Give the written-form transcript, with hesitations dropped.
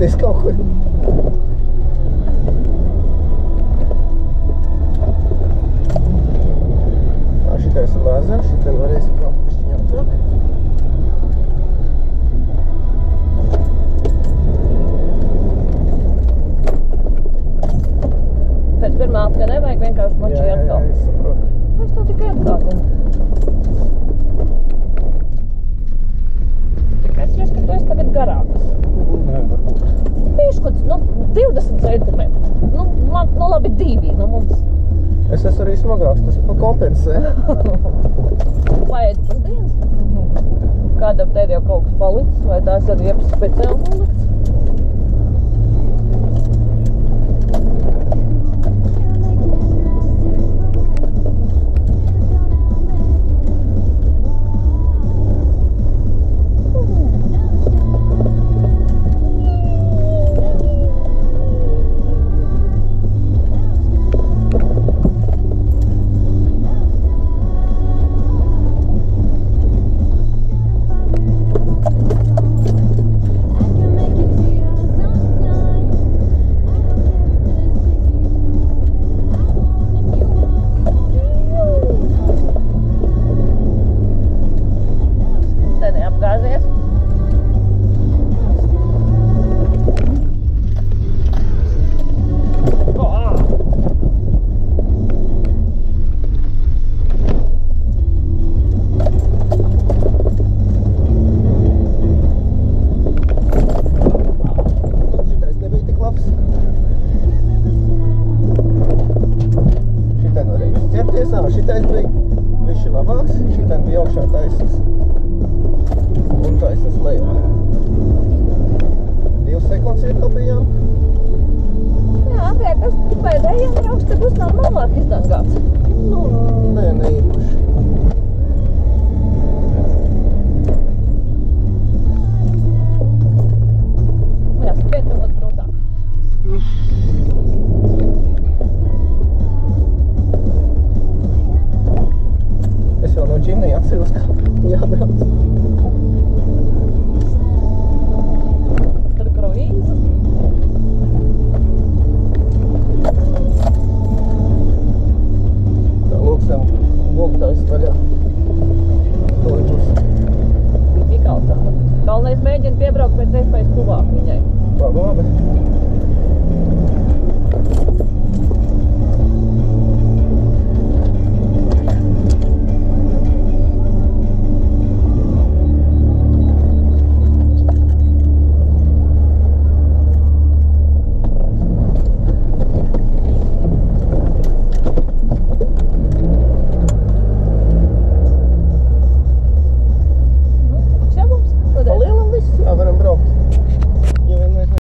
atgriezties kaut kur. Tā, šitais ir lēzers, šitien varēs braukt pišķiņ ātrāk. Pēc pirmā apka nevajag vienkārši mačī atkal. Jā, es saprotu. Es to tikai atgādinu. Tikai es redzu, ka tu esi tagad garāks. Nē, varbūt. Pieškots, 20 centimetri. Labi 2, mums. Es esmu arī smagāks, tas kompensē. Paēdi pusdienas. Kādam tev jau kaut kas palicis, vai tās ar jebs speciāli nolikts? Šitais bija viši labāks, šitai bija augšā taisas un taisas lejā. 2 sekundes ietaupījām. Jā, liekas, pēdējiem jauks te būs normālāk izdangāts. Nē, ne īpaši. Jā, skriet nebūtu grūtāk. Es jau no ģimnija atceros, ka jābrauc. Tad kruīzu. Tā lūk, sev lūgtājs vaļā.